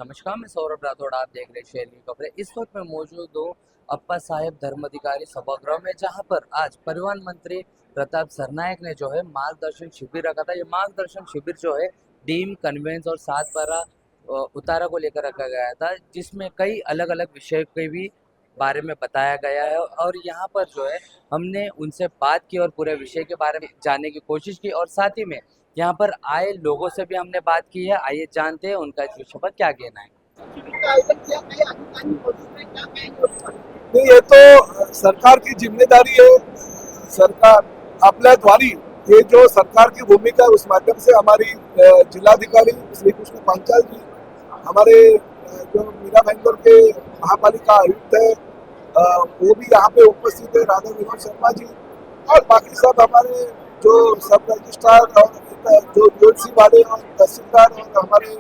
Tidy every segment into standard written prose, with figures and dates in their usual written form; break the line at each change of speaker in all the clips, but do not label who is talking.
नमस्कार, मैं सौरभ राठौड़। आप देख रहे हैं शहर की खबरें। इस वक्त मैं मौजूद हूँ अप्पा साहेब धर्माधिकारी सभागृह में, जहां पर आज परिवहन मंत्री प्रताप सरनायक ने जो है मार्गदर्शन शिविर रखा था। ये मार्गदर्शन शिविर जो है डीम कन्वेंस और 7/12 उतारा को लेकर रखा गया था, जिसमें कई अलग अलग विषय के भी बारे में बताया गया है। और यहाँ पर जो है हमने उनसे बात की और पूरे विषय के बारे में जानने की कोशिश की, और साथ ही में यहाँ पर आए लोगों से भी हमने बात की है। आइए जानते हैं उनका इस विषय पर क्या कहना है।
नहीं, ये तो सरकार की जिम्मेदारी है। सरकार आपल्या द्वारी ये जो सरकार की भूमिका है उस माध्यम से हमारी जिलाधिकारी श्री कृष्ण पांचाल जी, हमारे जो मीरा भाईंदर के महापालिका आयुक्त है, वो भी यहाँ पे उपस्थित है, राधा विनोद शर्मा जी, और बाकी सब हमारे जो सब रजिस्ट्रार और जो यूएलसी वाले और तहसीलदार और हमारे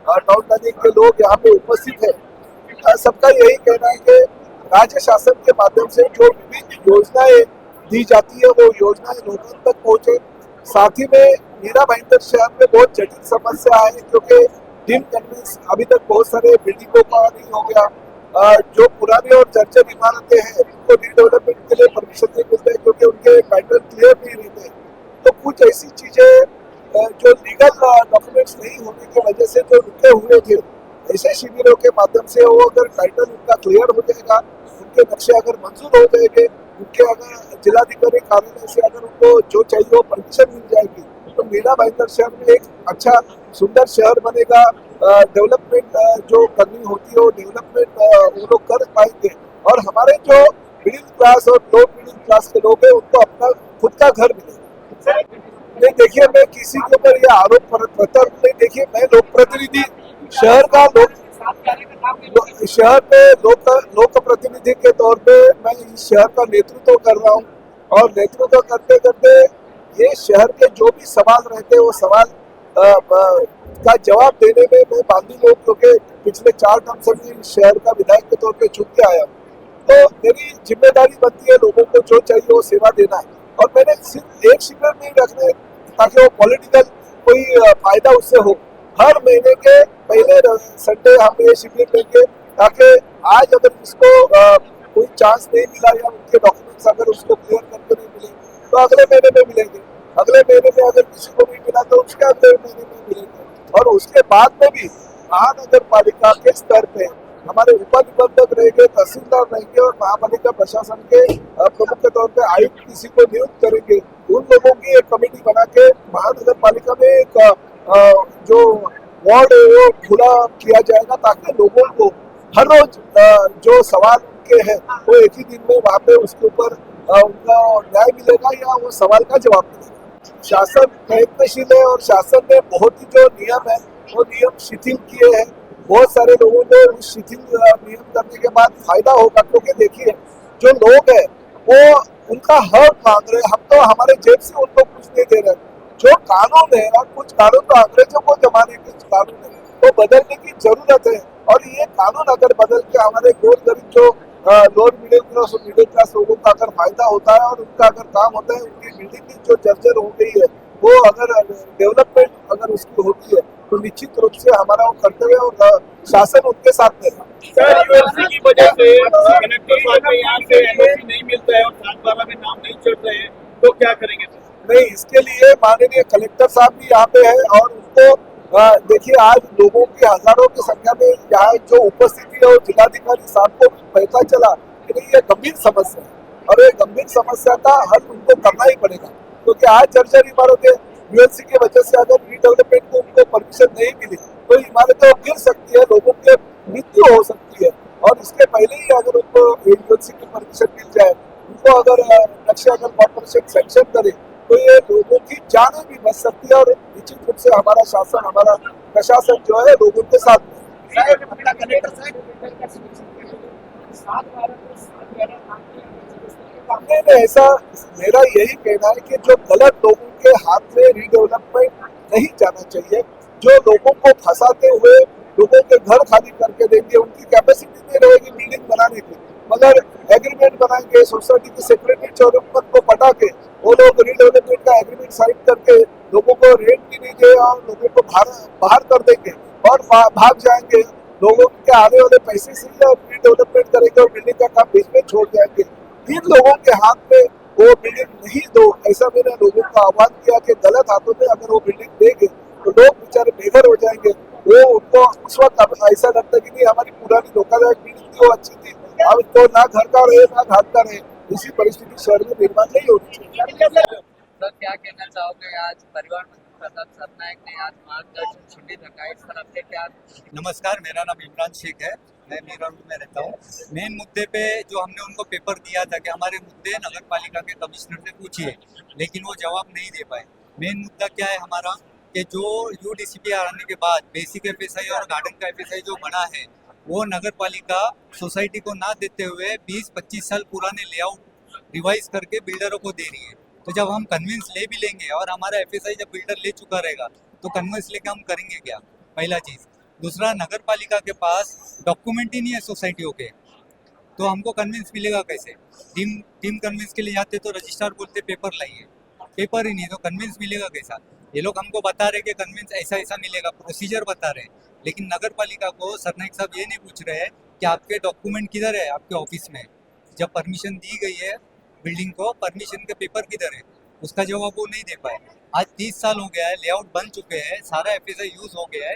टाउन प्लानिंग के लोग यहाँ पे उपस्थित है। सबका यही कहना है कि राज्य शासन के माध्यम से जो विभिन्न योजनाएं दी जाती है वो योजनाएं लोगों तक पहुंचे। साथ ही में मीरा भाईंदर शहर में बहुत जटिल समस्या है, क्योंकि डीम कन्वेंस अभी तक बहुत सारे बिल्डिंगों का नहीं हो गया। जो पुरानी और जर्जर इमारतें हैं उनको रीडेवलपमेंट के लिए परमिशन नहीं मिलते, क्योंकि उनके पैटर्न क्लियर नहीं रहते। तो कुछ ऐसी चीजें जो लीगल डॉक्यूमेंट्स नहीं होने की वजह से जो रुके हुए थे, ऐसे शिविरों के माध्यम से वो अगर टाइटल उनका क्लियर हो जाएगा, उनके नक्शे अगर मंजूर हो जाएंगे, उनके अगर जिलाधिकारी कार्यालय से अगर उनको जो चाहिए वो परमिशन मिल जाएगी, तो मीरा भाईंदर शहर में एक अच्छा सुंदर शहर बनेगा। डेवलपमेंट जो करनी होती है वो डेवलपमेंट वो लोग कर पाएंगे, और हमारे जो मिडिल क्लास और लो मिडिल क्लास के लोग हैं उनको अपना खुद का घर मिलेगा। नहीं, देखिए, मैं किसी के ऊपर यह आरोप करता नहीं। देखिए, मैं लोक प्रतिनिधि शहर का शहर पे लोक प्रतिनिधि के तौर पे मैं इस शहर का नेतृत्व कर रहा हूँ, और नेतृत्व करते करते ये शहर के जो भी सवाल रहते हैं वो सवाल का जवाब देने में मैं बांधी हूँ, क्योंकि पिछले 4 टर्म से भी शहर का विधायक के तौर पे चुन के आया हूँ। तो मेरी जिम्मेदारी बनती है लोगों को जो चाहिए वो सेवा देना है, और मैंने सिर्फ एक शिविर नहीं रखने ताकि वो पॉलिटिकल कोई फायदा उससे हो। हर महीने के पहले संडे हम ये शिविर लेंगे, ताकि आज अगर जिसको कोई चांस नहीं मिला या उनके डॉक्यूमेंट्स अगर उसको क्लियर करके नहीं मिले तो अगले महीने में मिलेंगे। अगले महीने में अगर किसी को नहीं मिला तो उसके अगले महीने में मिलेंगे। और उसके बाद में भी महानगर पालिका के स्तर पे हमारे उपनिबंधक रहेंगे, तहसीलदार रहेंगे, और महापालिका प्रशासन के प्रमुख के तौर पे आयुक्त किसी को नियुक्त करेंगे। उन लोगों की एक कमेटी बना के महानगर पालिका में एक जो वार्ड है वो खुला किया जाएगा, ताकि लोगों को हर रोज जो सवाल उनके हैं वो एक ही दिन में वहाँ पे उसके ऊपर उनका न्याय मिलेगा या वो सवाल का जवाब मिलेगा। शासन प्रयत्नशील है, और शासन ने बहुत ही जो नियम है वो नियम शिथिल किए हैं। बहुत सारे लोगों को उस शिथिल नियम करने के बाद फायदा होगा, क्योंकि देखिए जो लोग हैं वो उनका हक मांग रहे हैं। हम तो हमारे जेब से उनको कुछ नहीं दे रहे। जो कानून है, और कुछ कानून तो अंग्रेजों को जमाने के कानून है, वो बदलने की जरूरत है। और ये कानून अगर बदल के हमारे गोर गरीब जो लोअर मिडिल क्लास और मिडिल क्लास लोगों का अगर फायदा होता है और उनका अगर काम होता है, उनकी बिल्डिंग जो जर्जर हो गई है वो अगर डेवलपमेंट अगर उसकी होती है, तो निश्चित रूप से हमारा वो कर्तव्य और शासन उनके साथ में।
सर, यूएलसी की वजह से कलेक्टर साहब में यहाँ से एनओसी नहीं मिलता है और 7/12 में नाम नहीं चढ़ रहे हैं, तो क्या करेंगे सर?
नहीं, इसके लिए माननीय कलेक्टर साहब भी यहाँ पे है, और उनको देखिए आज लोगों की हजारों की संख्या में यहाँ जो उपस्थिति है वो जिलाधिकारी साहब को पता चला कि नहीं, ये गंभीर समस्या है, और ये गंभीर समस्या का हल उनको करना ही पड़ेगा। क्योंकि आज जर्जर इमारतें यूएलसी की वजह से अगर रीडेवलपमेंट को उनको परमिशन नहीं मिली तो इमारतें गिर सकती है, लोगों की मृत्यु हो सकती है। और इसके पहले ही अगर उनको यूएलसी की परमिशन मिल जाए, उनको अगर नक्शे अगर कॉर्पोरेशन सैंक्शन करे, तो ये लोगों की जानें भी बच सकती है। और निश्चित रूप से हमारा शासन, हमारा प्रशासन जो है लोगों के साथ में। नहीं, ऐसा मेरा यही कहना है कि जो गलत लोगों के हाथ में रीडेवलपमेंट नहीं जाना चाहिए। जो लोगों को फंसाते हुए लोगों के घर खाली करके देंगे, उनकी कैपेसिटी नहीं रहेगी बिल्डिंग बनाने की, मगर एग्रीमेंट बनाएंगे सोसाइटी के सेक्रेटरी चौरपत को पटा के वो लोग रीडेवलपमेंट का एग्रीमेंट साइन करके लोगों को रेंट भी नहीं दे और लोगों को बाहर कर देंगे और भाग जाएंगे। आने वाले पैसे से ही रीडेवलपमेंट करेंगे और बिल्डिंग का काम बीच में छोड़ जाएंगे। इन लोगों के हाथ में वो बिल्डिंग नहीं दो, ऐसा मैंने लोगों को आह्वान किया कि गलत हाथों में अगर वो बिल्डिंग देंगे तो लोग बेचारे बेघर हो जाएंगे। वो उनको उस वक्त ऐसा लगता है कि नहीं हमारी पुरानी धोखाधड़ी बिल्डिंग थी वो अच्छी थी, अब तो ना घर का रहे ना घाट का रहे, इसी परिस्थिति शहर में निर्माण नहीं होनी चाहिए।
तो क्या कहना चाहोगे, आज परिवहन मंत्री प्रताप सरनायक ने आज मार्गदर्शन शिविर रखा है, इस पर आपके क्या?
नमस्कार, मेरा नाम इमरान शेख है, मैं मीरा रोड में रहता हूँ। मेन मुद्दे पे जो हमने उनको पेपर दिया था कि हमारे मुद्दे नगर पालिका के कमिश्नर से पूछिए, लेकिन वो जवाब नहीं दे पाए। मेन मुद्दा क्या है हमारा कि जो UDCPR आने के बाद बेसिक FSI और गार्डन का FSI जो बना है वो नगर पालिका सोसाइटी को ना देते हुए 20-25 साल पुराने लेआउट रिवाइज करके बिल्डरों को दे रही है। तो जब हम कन्विंस ले भी लेंगे और हमारा FSI जब बिल्डर ले चुका रहेगा तो कन्विंस लेके हम करेंगे क्या, पहला चीज़। दूसरा, नगर पालिका के पास डॉक्यूमेंट ही नहीं है सोसाइटियों के, तो हमको कन्विंस मिलेगा कैसे? टीम कन्विंस के लिए जाते तो रजिस्ट्रार बोलते पेपर लाइए, पेपर ही नहीं तो कन्विंस मिलेगा कैसा? ये लोग हमको बता रहे कि कन्विंस ऐसा ऐसा मिलेगा, प्रोसीजर बता रहे, लेकिन नगर पालिका को सरनायक साहब ये नहीं पूछ रहे हैं कि आपके डॉक्यूमेंट किधर है आपके ऑफिस में, जब परमिशन दी गई है बिल्डिंग को, परमिशन के पेपर किधर है, उसका जवाब वो नहीं दे पाए। आज 30 साल हो गया है, लेआउट बन चुके हैं, सारा FSI यूज हो गया है।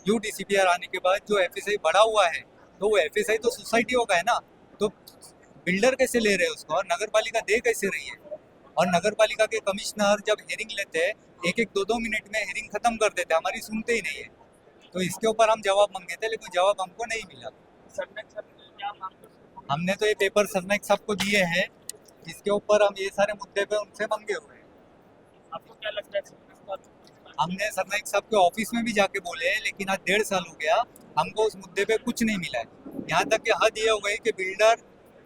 UDCPR आने के बाद जो FSI बढ़ा हुआ है तो वो FSI तो सोसाइटियों का है ना, तो बिल्डर कैसे ले रहे हैं उसको और नगर पालिका दे कैसे रही है? और नगर पालिका के कमिश्नर जब हेयरिंग लेते हैं 1-2 मिनट में हेयरिंग खत्म कर देते हैं, हमारी सुनते ही नहीं है। तो इसके ऊपर हम जवाब मांगे थे लेकिन जवाब हमको नहीं मिला। हमने तो ये पेपर सरनायक साहब को दिए हैं, जिसके ऊपर हम ये सारे मुद्दे पे उनसे मांगे हुए हैं।
आपको क्या लगता है?
हमने सरनायक साहब के ऑफिस में भी जाके बोले, लेकिन आज 1.5 साल हो गया, हमको उस मुद्दे पे कुछ नहीं मिला है। यहाँ तक कि हद ये हो गई कि बिल्डर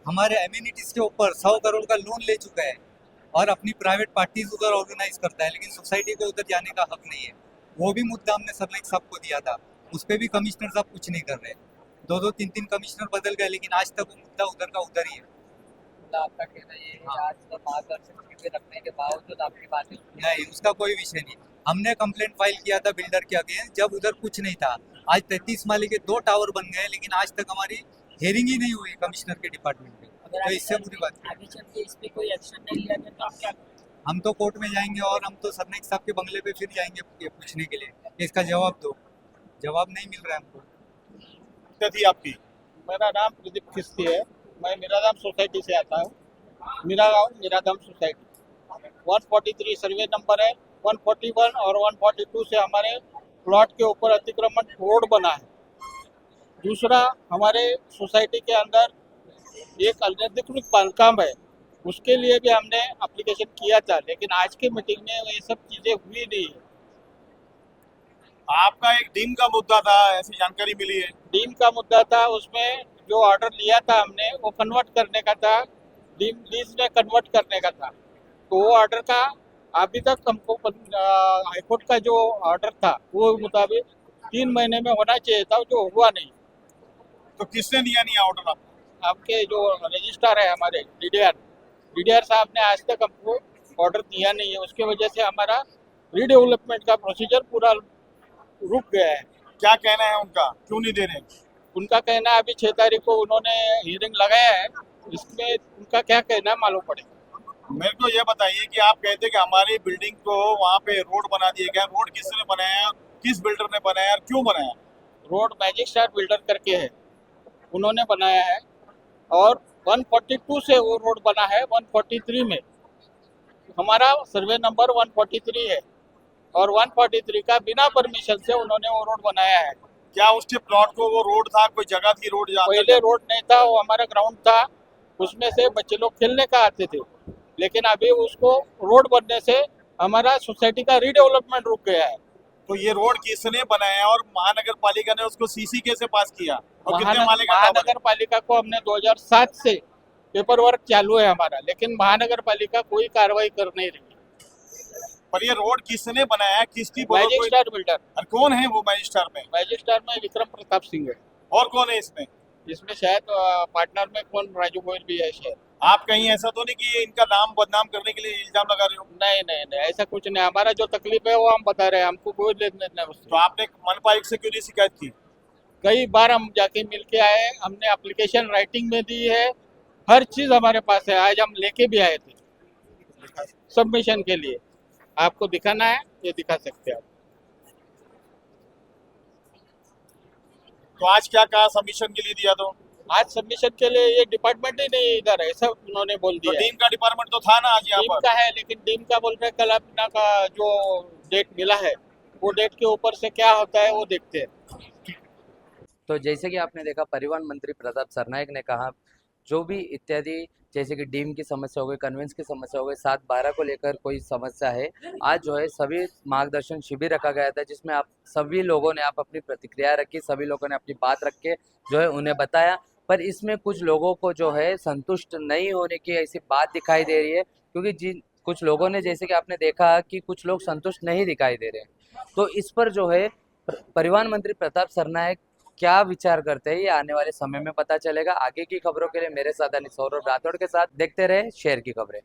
हमारे एम्यूनिटीज के ऊपर 100 करोड़ का लोन ले चुका है और अपनी प्राइवेट पार्टीज उधर ऑर्गेनाइज करता है, लेकिन सोसाइटी को उधर जाने का हक नहीं है। वो भी मुद्दा हमने सरनायक साहब को दिया था, उस पर भी कमिश्नर साहब कुछ नहीं कर रहे। 2-3 कमिश्नर बदल गए, लेकिन आज तक वो मुद्दा उधर का उधर ही है।
मतलब आपका कहना ये है कि आज तो मार्गदर्शन शिविर रखने के बावजूद आपकी बातें
नहीं, उसका कोई विषय नहीं। हमने कंप्लेंट फाइल किया था बिल्डर के अगेंस्ट, जब उधर कुछ नहीं था। आज 33 माले के 2 टावर बन गए, लेकिन आज तक हमारी हेयरिंग ही नहीं हुई कमिश्नर के डिपार्टमेंट में। तो इससे बुरी बात है।
आगे चल के इस पे कोई एक्शन नहीं लिया गया तो आप क्या करेंगे?
हम तो कोर्ट में जाएंगे और हम तो सरनायक साहब के बंगले पे फिर जाएंगे ये पूछने के लिए कि इसका जवाब दो। जवाब नहीं मिल रहा है हमको।
क्या थी आपकी? मेरा नाम प्रदीप खिस्ती है, मैं मीराधाम सोसाइटी से आता हूँ। मीराधाम सोसाइटी 143 सर्वे नंबर है, 141 और 142 से हमारे प्लॉट के ऊपर अतिक्रमण रोड बना है। दूसरा, हमारे सोसाइटी के अंदर एक अनधिकृत बांधकाम है, उसके लिए भी हमने एप्लीकेशन किया था, लेकिन आज की मीटिंग में ये सब चीज़ें हुई नहीं है।
आपका एक डीम का मुद्दा था, ऐसी जानकारी मिली है।
डीम का मुद्दा था, उसमें जो ऑर्डर लिया था हमने वो कन्वर्ट करने का था, डीम लीज में कन्वर्ट करने का था। तो वो ऑर्डर का अभी तक हमको हाईकोर्ट का जो ऑर्डर था वो मुताबिक 3 महीने में होना चाहिए था, जो हुआ नहीं।
तो किसने दिया नहीं ऑर्डर आपको?
आपके जो रजिस्ट्रार है हमारे डीडीआर साहब ने आज तक हमको ऑर्डर दिया नहीं है, उसके वजह से हमारा रीडेवलपमेंट का प्रोसीजर पूरा रुक गया है।
क्या कहना है उनका, क्यों नहीं दे रहे?
उनका कहना है अभी 6 तारीख को उन्होंने हियरिंग लगाया है, इसमें उनका क्या कहना है मालूम पड़ेगा।
मेरे को ये बताइए कि आप कहते हैं कि हमारी बिल्डिंग को वहाँ पे रोड बना दिया गया, रोड किसने बनाया, किस बिल्डर ने बनाया और क्यों बनाया?
रोड मैजिक स्टार बिल्डर करके है, उन्होंने बनाया है। और 142 से वो रोड बना है 143 में, हमारा सर्वे नंबर 143 है और 143 का बिना परमिशन से उन्होंने वो रोड बनाया है।
क्या उसके प्लॉट को वो रोड था, कोई जगह थी रोड जाते
पहले रोड नहीं था, वो हमारा ग्राउंड था, उसमें से बच्चे लोग खेलने का आते थे, लेकिन अभी उसको रोड बनने से हमारा सोसाइटी का रीडेवलपमेंट रुक गया है।
तो ये रोड किसने बनाया और महानगर पालिका ने उसको सीसी कैसे पास किया और कितने माले का टावर?
महानगर पालिका को हमने 2007 से पेपर वर्क चालू है हमारा, लेकिन महानगर पालिका कोई कार्रवाई कर नहीं रही।
पर ये रोड किसने बनाया, किसकी
मैजिक स्टार बिल्डर।
और कौन है वो मैजिक स्टार में?
मैजिक स्टार में विक्रम प्रताप सिंह है,
और कौन है इसमें?
इसमें शायद पार्टनर में कौन राजू गोयल भी है शायद।
आप कहीं ऐसा तो नहीं कि इनका नाम बदनाम करने के लिए इल्जाम लगा रहे हो?
नहीं नहीं नहीं, ऐसा कुछ नहीं। हमारा जो तकलीफ है वो हम बता रहे हैं, हमको कोई लेना देना उससे।
तो आपने मनपा आयुक्त से क्यों नहीं शिकायत की?
कई बार हम जाके मिल के आए, हमने एप्लीकेशन राइटिंग में दी है, हर चीज हमारे पास है। आज हम लेके भी आए थे सबमिशन के लिए। आपको दिखाना है, ये दिखा सकते हैं आप।
तो आज क्या कहा सबमिशन के लिए दिया? तो
आज सबमिशन के लिए ये डिपार्टमेंट ही नहीं इधर है, सब उन्होंने बोल दिया है।
डीम का डिपार्टमेंट तो था ना आज यहाँ
टीम
पर।
का है, लेकिन टीम का बोल रहे कल अपना का जो डेट मिला है, वो डेट के ऊपर से क्या होता है वो देखते हैं।
तो जैसे कि आपने देखा, परिवहन मंत्री प्रताप सरनाईक ने कहा जो भी इत्यादि जैसे कि डीम की समस्या हो गई, कन्वेंस की समस्या हो गई, 7/12 को लेकर कोई समस्या है, आज जो है सभी मार्गदर्शन शिविर रखा गया था जिसमें आप सभी लोगों ने आप अपनी प्रतिक्रिया रखी, सभी लोगों ने अपनी बात रख के जो है उन्हें बताया। पर इसमें कुछ लोगों को जो है संतुष्ट नहीं होने की ऐसी बात दिखाई दे रही है, क्योंकि जिन कुछ लोगों ने, जैसे कि आपने देखा कि कुछ लोग संतुष्ट नहीं दिखाई दे रहे हैं। तो इस पर जो है परिवहन मंत्री प्रताप सरनाईक क्या विचार करते हैं, ये आने वाले समय में पता चलेगा। आगे की खबरों के लिए मेरे साथ यानी सौरभ राठौड़ के साथ देखते रहे शेयर की खबरें।